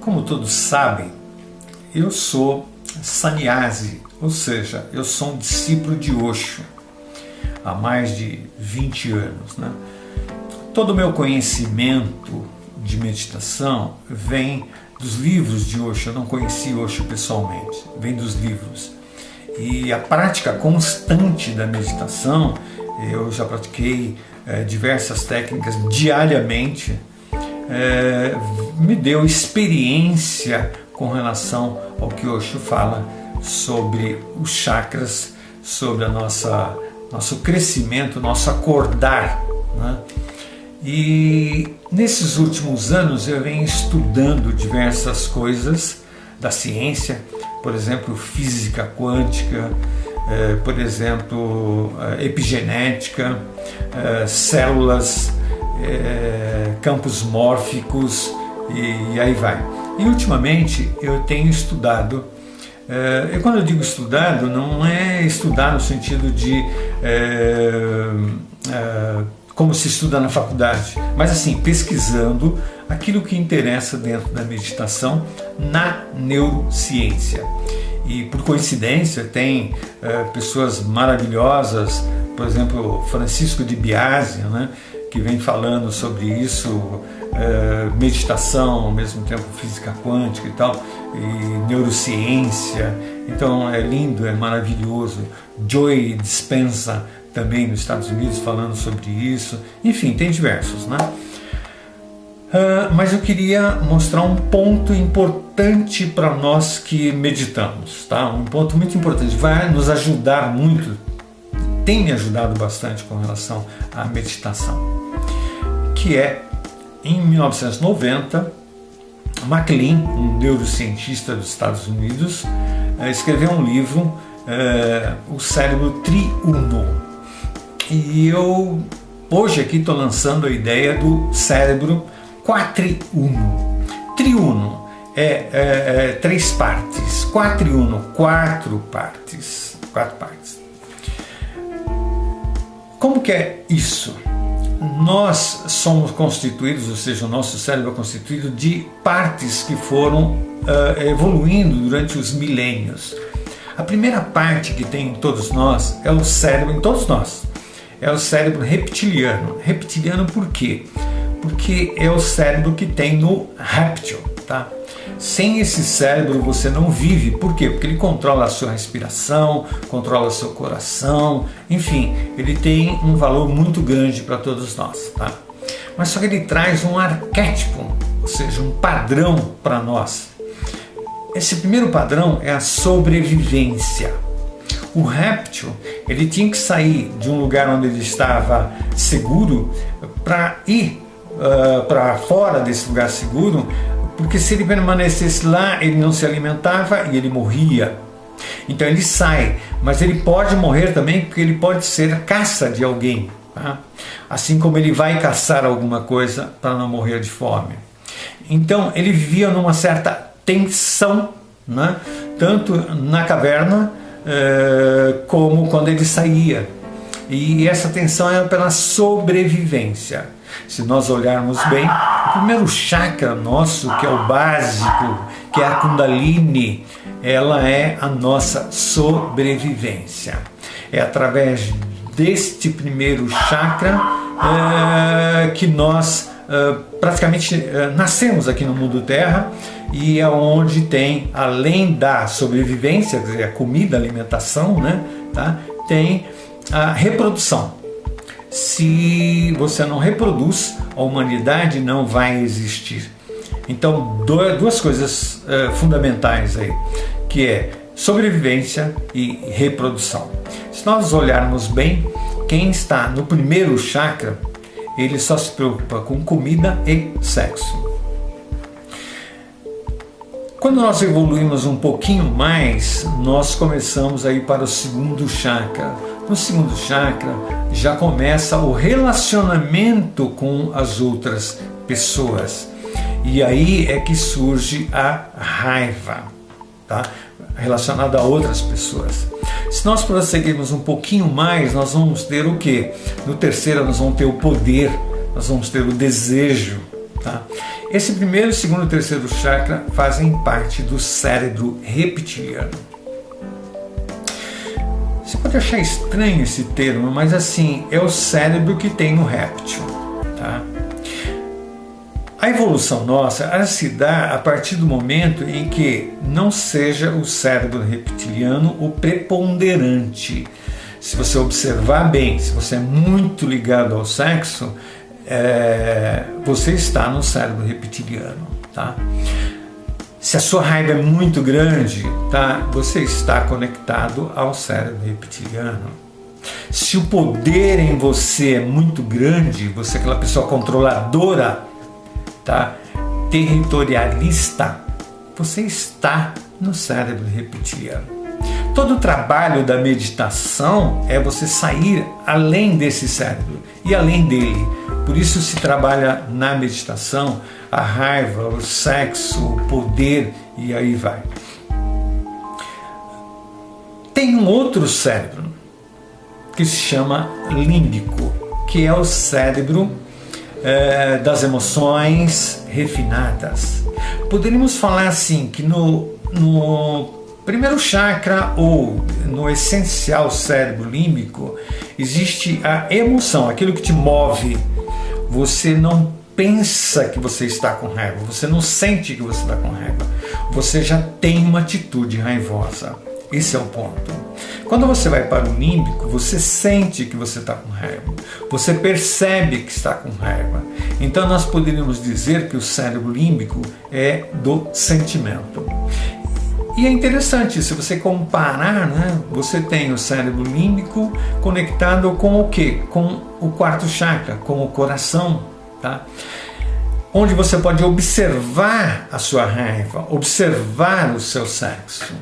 Como todos sabem, eu sou sannyasi, ou seja, eu sou um discípulo de Osho há mais de 20 anos, né? Todo o meu conhecimento de meditação vem dos livros de Osho. Eu não conheci Osho pessoalmente, vem dos livros. E a prática constante da meditação, eu já pratiquei diversas técnicas diariamente, me deu experiência com relação ao que Osho fala sobre os chakras, sobre a nosso crescimento, nosso acordar, né? E nesses últimos anos eu venho estudando diversas coisas da ciência, por exemplo, física quântica, por exemplo, epigenética, células, campos mórficos e aí vai. E ultimamente eu tenho estudado, e quando eu digo estudado, não é estudar no sentido de como se estuda na faculdade, mas assim, pesquisando aquilo que interessa dentro da meditação na neurociência. E por coincidência tem pessoas maravilhosas, por exemplo, Francisco de Biasi, né, que vem falando sobre isso, meditação, ao mesmo tempo física quântica e tal, e neurociência. Então é lindo, é maravilhoso. Joe Dispenza também nos Estados Unidos falando sobre isso. Enfim, tem diversos, né? Mas eu queria mostrar um ponto importante para nós que meditamos, tá? Um ponto muito importante, vai nos ajudar muito, tem me ajudado bastante com relação à meditação, que é, em 1990, MacLean, um neurocientista dos Estados Unidos, escreveu um livro, O Cérebro Triuno. E eu hoje aqui estou lançando a ideia do cérebro quatriuno. Triuno é 3 partes, quatriuno, 4 partes. Como que é isso? Nós somos constituídos, ou seja, o nosso cérebro é constituído de partes que foram evoluindo durante os milênios. A primeira parte que tem em todos nós é o cérebro, em todos nós, é o cérebro reptiliano. Reptiliano por quê? Porque é o cérebro que tem no réptil, tá? Sem esse cérebro você não vive. Por quê? Porque ele controla a sua respiração, controla o seu coração, enfim, ele tem um valor muito grande para todos nós, tá? Mas só que ele traz um arquétipo, ou seja, um padrão para nós. Esse primeiro padrão é a sobrevivência. O réptil, ele tinha que sair de um lugar onde ele estava seguro para ir para fora desse lugar seguro, porque se ele permanecesse lá, ele não se alimentava e ele morria. Então ele sai, mas ele pode morrer também porque ele pode ser caça de alguém, tá? Assim como ele vai caçar alguma coisa para não morrer de fome. Então ele vivia numa certa tensão, né? Tanto na caverna como quando ele saía. E essa tensão é pela sobrevivência. Se nós olharmos bem, o primeiro chakra nosso, que é o básico, que é a Kundalini, ela é a nossa sobrevivência. É através deste primeiro chakra que nós praticamente nascemos aqui no mundo Terra, e é onde tem, além da sobrevivência, quer dizer, a comida, a alimentação, né, tá? Tem a reprodução. Se você não reproduz, a humanidade não vai existir. Então, duas coisas fundamentais aí, que é sobrevivência e reprodução. Se nós olharmos bem, quem está no primeiro chakra, ele só se preocupa com comida e sexo. Quando nós evoluímos um pouquinho mais, nós começamos a ir para o segundo chakra. No segundo chakra já começa o relacionamento com as outras pessoas. E aí é que surge a raiva, tá? Relacionada a outras pessoas. Se nós prosseguirmos um pouquinho mais, nós vamos ter o quê? No terceiro nós vamos ter o poder, nós vamos ter o desejo, Tá? Esse primeiro, segundo e terceiro chakra fazem parte do cérebro reptiliano. Você pode achar estranho esse termo, mas assim, é o cérebro que tem no réptil. Tá? A evolução nossa, ela se dá a partir do momento em que não seja o cérebro reptiliano o preponderante. Se você observar bem, se você é muito ligado ao sexo, você está no cérebro reptiliano, tá? Se a sua raiva é muito grande, tá? Você está conectado ao cérebro reptiliano. Se o poder em você é muito grande, você é aquela pessoa controladora, tá? Territorialista, você está no cérebro reptiliano. Todo o trabalho da meditação é você sair além desse cérebro e além dele. Por isso se trabalha na meditação a raiva, o sexo, o poder e aí vai. Tem um outro cérebro que se chama límbico, que é o cérebro das emoções refinadas. Poderíamos falar assim que no primeiro chakra ou no essencial cérebro límbico existe a emoção, aquilo que te move. Você não pensa que você está com raiva, você não sente que você está com raiva, você já tem uma atitude raivosa. Esse é o ponto. Quando você vai para o límbico, você sente que você está com raiva, você percebe que está com raiva. Então nós poderíamos dizer que o cérebro límbico é do sentimento. E é interessante, se você comparar, né, você tem o cérebro límbico conectado com o quê? Com o quarto chakra, com o coração, tá? Onde você pode observar a sua raiva, observar o seu sexo.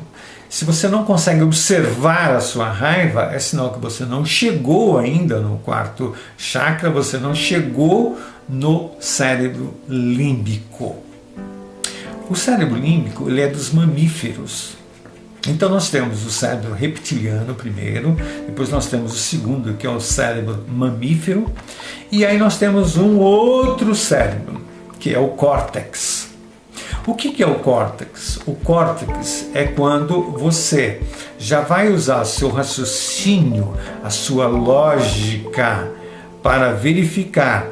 Se você não consegue observar a sua raiva, é sinal que você não chegou ainda no quarto chakra, você não chegou no cérebro límbico. O cérebro límbico ele é dos mamíferos. Então nós temos o cérebro reptiliano primeiro, depois nós temos o segundo, que é o cérebro mamífero, e aí nós temos um outro cérebro, que é o córtex. O que é o córtex? O córtex é quando você já vai usar seu raciocínio, a sua lógica para verificar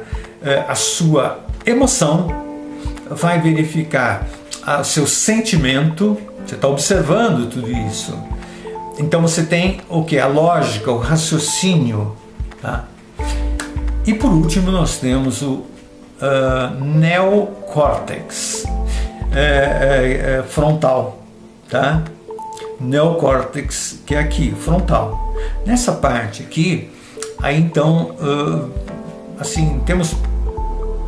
a sua emoção, vai verificar o seu sentimento, você está observando tudo isso. Então você tem o que? A lógica, o raciocínio. Tá? E por último nós temos o neocórtex frontal. Tá? Neocórtex, que é aqui, frontal. Nessa parte aqui, aí então, assim, temos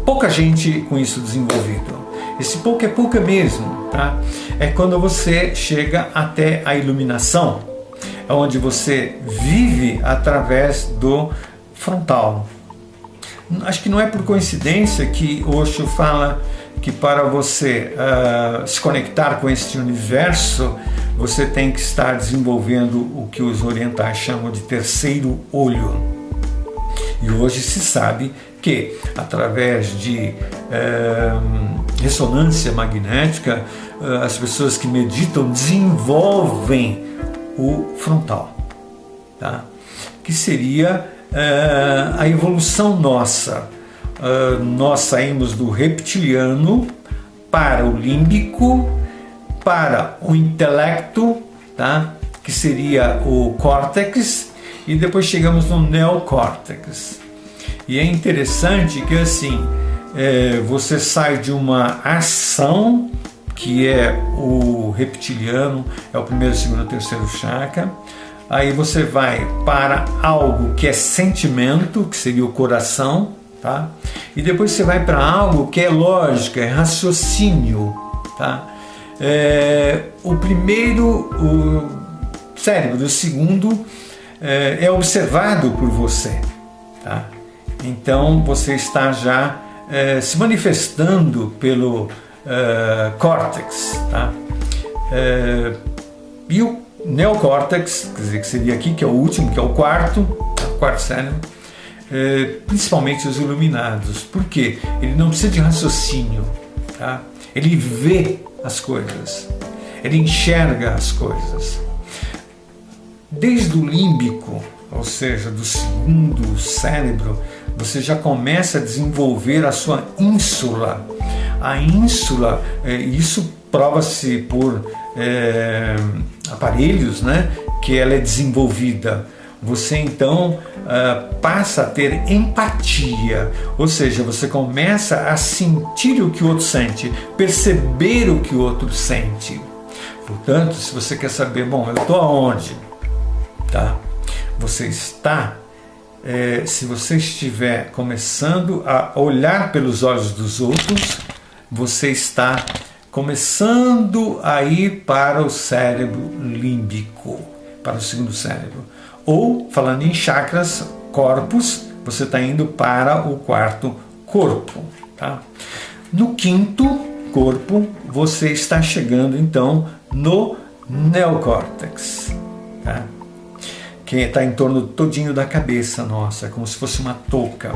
pouca gente com isso desenvolvido. Esse pouco é pouca mesmo, tá? É quando você chega até a iluminação, onde você vive através do frontal. Acho que não é por coincidência que Osho fala que para você se conectar com este universo, você tem que estar desenvolvendo o que os orientais chamam de terceiro olho. E hoje se sabe que através de ressonância magnética, as pessoas que meditam desenvolvem o frontal, tá? Que seria a evolução nossa. Nós saímos do reptiliano para o límbico, para o intelecto, tá? Que seria o córtex, e depois chegamos no neocórtex. E é interessante que assim, você sai de uma ação, que é o reptiliano, é o primeiro, segundo, terceiro chakra, aí você vai para algo que é sentimento, que seria o coração, tá? E depois você vai para algo que é lógica, é raciocínio, tá? O primeiro, o cérebro, o segundo é observado por você, tá? Então você está já se manifestando pelo córtex, tá? E o neocórtex, quer dizer, que seria aqui, que é o último, que é o quarto cérebro, principalmente os iluminados. Por quê? Ele não precisa de raciocínio, tá? Ele vê as coisas, ele enxerga as coisas. Desde o límbico, ou seja, do segundo cérebro, você já começa a desenvolver a sua ínsula. A ínsula, isso prova-se por aparelhos, né, que ela é desenvolvida. Você então passa a ter empatia, ou seja, você começa a sentir o que o outro sente, perceber o que o outro sente. Portanto, se você quer saber, bom, eu estou aonde? Tá? Você está, se você estiver começando a olhar pelos olhos dos outros, você está começando a ir para o cérebro límbico, para o segundo cérebro. Ou, falando em chakras, corpos, você está indo para o quarto corpo. Tá? No quinto corpo, você está chegando então no neocórtex, tá? Que está em torno todinho da cabeça nossa, como se fosse uma touca.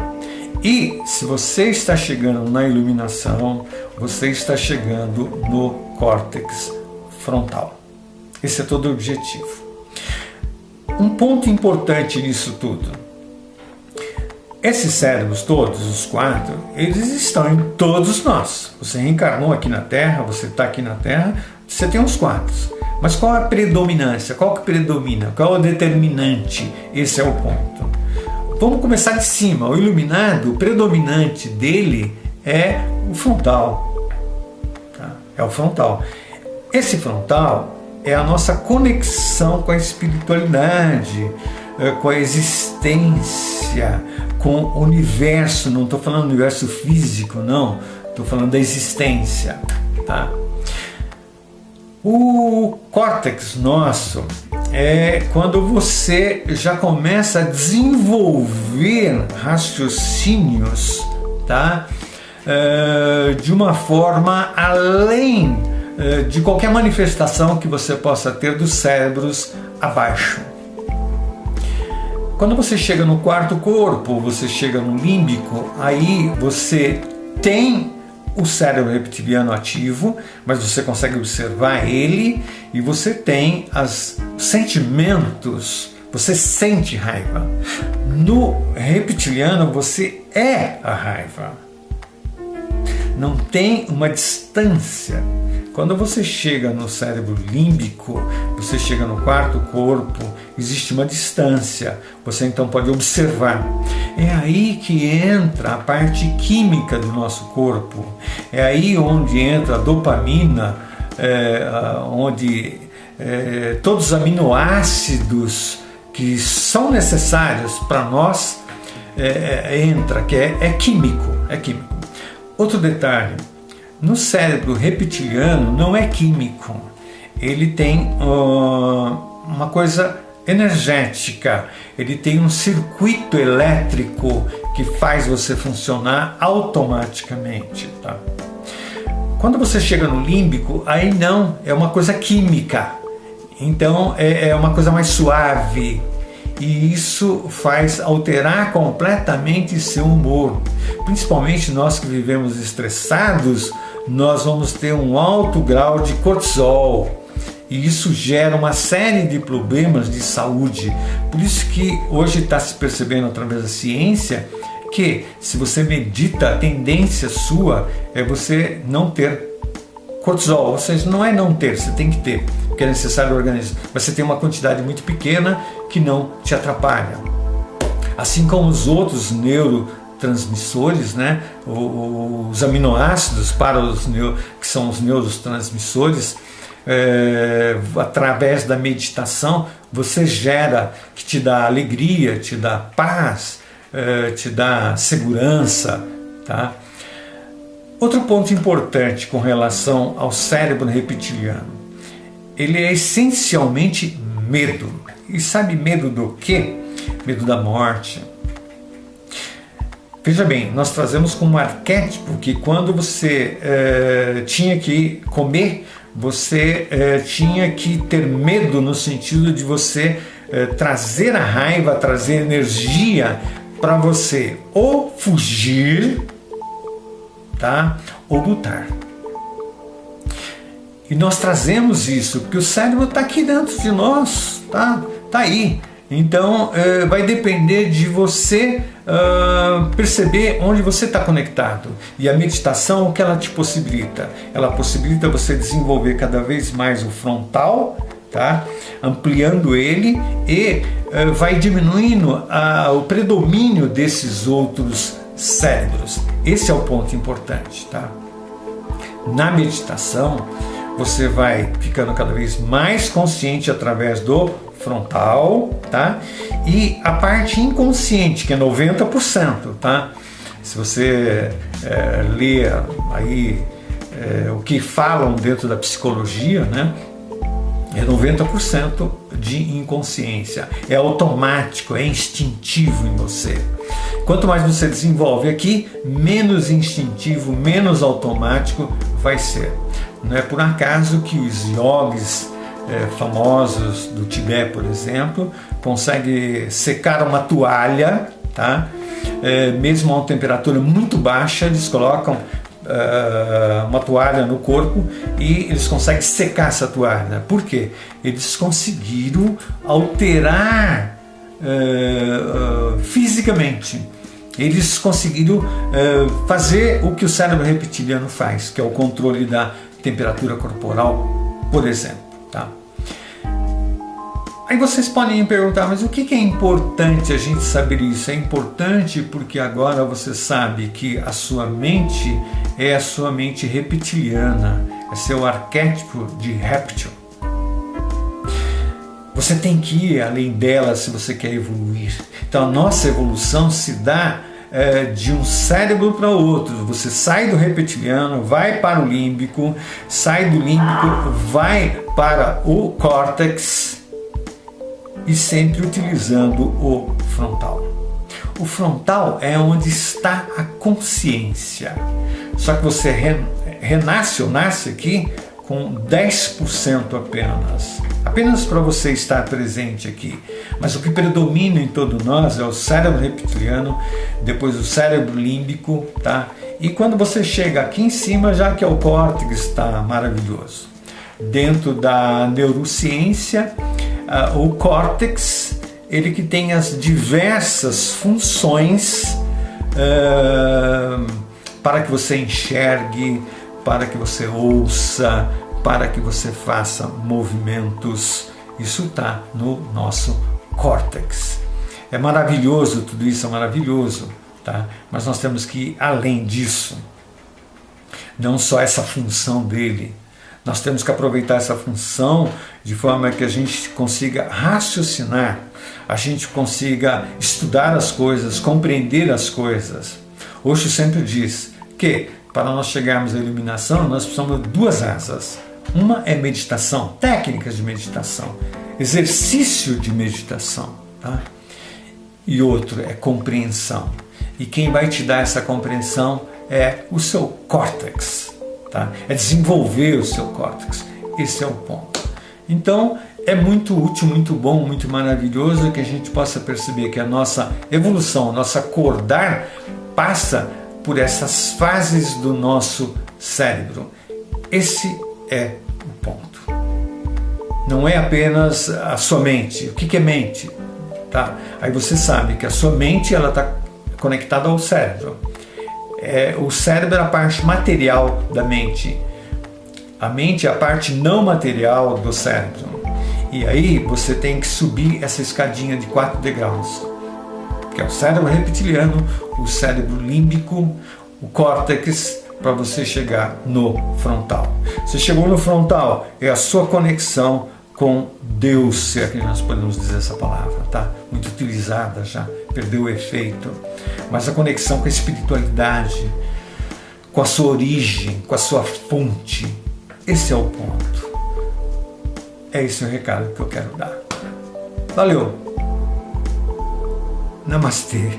E se você está chegando na iluminação, você está chegando no córtex frontal. Esse é todo o objetivo. Um ponto importante nisso tudo: esses cérebros todos, os 4, eles estão em todos nós. Você reencarnou aqui na Terra, você está aqui na Terra, você tem os 4. Mas qual a predominância? Qual que predomina? Qual é o determinante? Esse é o ponto. Vamos começar de cima. O iluminado, o predominante dele é o frontal. Tá? É o frontal. Esse frontal é a nossa conexão com a espiritualidade, com a existência, com o universo. Não estou falando do universo físico, não. Estou falando da existência. Tá? O córtex nosso é quando você já começa a desenvolver raciocínios, tá? De uma forma além de qualquer manifestação que você possa ter dos cérebros abaixo. Quando você chega no quarto corpo, você chega no límbico, aí você tem o cérebro reptiliano ativo, mas você consegue observar ele e você tem os sentimentos, você sente raiva. No reptiliano você é a raiva. Não tem uma distância. Quando você chega no cérebro límbico, você chega no quarto corpo, existe uma distância. Você então pode observar. É aí que entra a parte química do nosso corpo. É aí onde entra a dopamina, onde todos os aminoácidos que são necessários para nós entra, que é químico. É químico. Outro detalhe. No cérebro reptiliano não é químico, ele tem uma coisa energética, ele tem um circuito elétrico que faz você funcionar automaticamente. Tá? Quando você chega no límbico, aí não, é uma coisa química, então é uma coisa mais suave. E isso faz alterar completamente seu humor. Principalmente nós que vivemos estressados, nós vamos ter um alto grau de cortisol. E isso gera uma série de problemas de saúde. Por isso que hoje está se percebendo através da ciência que se você medita, a tendência sua é você não ter cortisol. Ou seja, não é não ter, você tem que ter, porque é necessário ao organismo. Mas você tem uma quantidade muito pequena que não te atrapalha. Assim como os outros neurotransmissores, né? Os aminoácidos para que são os neurotransmissores, através da meditação, você gera, que te dá alegria, te dá paz, te dá segurança. Tá? Outro ponto importante com relação ao cérebro reptiliano, ele é essencialmente medo. E sabe medo do quê? Medo da morte. Veja bem, nós trazemos como arquétipo que quando você tinha que comer, você tinha que ter medo no sentido de você trazer a raiva, trazer energia para você ou fugir, tá? Ou lutar. E nós trazemos isso, porque o cérebro está aqui dentro de nós, tá? Tá aí. Então vai depender de você perceber onde você está conectado. E a meditação, o que ela te possibilita? Ela possibilita você desenvolver cada vez mais o frontal, tá? Ampliando ele e vai diminuindo o predomínio desses outros cérebros. Esse é o ponto importante, tá? Na meditação, você vai ficando cada vez mais consciente através do frontal, tá? E a parte inconsciente, que é 90%, tá? Se você ler aí o que falam dentro da psicologia, né? É 90% de inconsciência. É automático, é instintivo em você. Quanto mais você desenvolve aqui, menos instintivo, menos automático vai ser. Não é por acaso que os yogis famosos do Tibete, por exemplo, conseguem secar uma toalha, tá? Mesmo a uma temperatura muito baixa, eles colocam uma toalha no corpo e eles conseguem secar essa toalha. Por quê? Eles conseguiram alterar fisicamente. Eles conseguiram fazer o que o cérebro reptiliano faz, que é o controle da temperatura corporal, por exemplo. Tá? Aí vocês podem me perguntar, mas o que é importante a gente saber isso? É importante porque agora você sabe que a sua mente é a sua mente reptiliana, é seu arquétipo de réptil. Você tem que ir além dela se você quer evoluir. Então a nossa evolução se dá de um cérebro para outro. Você sai do reptiliano, vai para o límbico, sai do límbico, vai para o córtex e sempre utilizando o frontal. O frontal é onde está a consciência. Só que você renasce ou nasce aqui com 10% apenas para você estar presente aqui. Mas o que predomina em todo nós é o cérebro reptiliano, depois o cérebro límbico, tá? E quando você chega aqui em cima, já que é o córtex, está maravilhoso. Dentro da neurociência, o córtex, ele que tem as diversas funções para que você enxergue, para que você ouça, para que você faça movimentos. Isso está no nosso córtex. É maravilhoso, tudo isso é maravilhoso, tá? Mas nós temos que ir além disso. Não só essa função dele. Nós temos que aproveitar essa função de forma que a gente consiga raciocinar, a gente consiga estudar as coisas, compreender as coisas. Osho sempre diz que para nós chegarmos à iluminação, nós precisamos de duas asas. Uma é meditação, técnicas de meditação, exercício de meditação, tá? E outro é compreensão. E quem vai te dar essa compreensão é o seu córtex, tá? É desenvolver o seu córtex. Esse é o ponto. Então, é muito útil, muito bom, muito maravilhoso que a gente possa perceber que a nossa evolução, o nosso acordar passa por essas fases do nosso cérebro. Esse é o ponto. Não é apenas a sua mente. O que é mente? Tá? Aí você sabe que a sua mente está conectada ao cérebro. O cérebro é a parte material da mente. A mente é a parte não material do cérebro. E aí você tem que subir essa escadinha de 4 degraus. Que é o cérebro reptiliano, o cérebro límbico, o córtex, para você chegar no frontal. Você chegou no frontal, é a sua conexão com Deus, se é que nós podemos dizer essa palavra, tá? Muito utilizada já, perdeu o efeito. Mas a conexão com a espiritualidade, com a sua origem, com a sua fonte, esse é o ponto. É esse o recado que eu quero dar. Valeu! Namastê!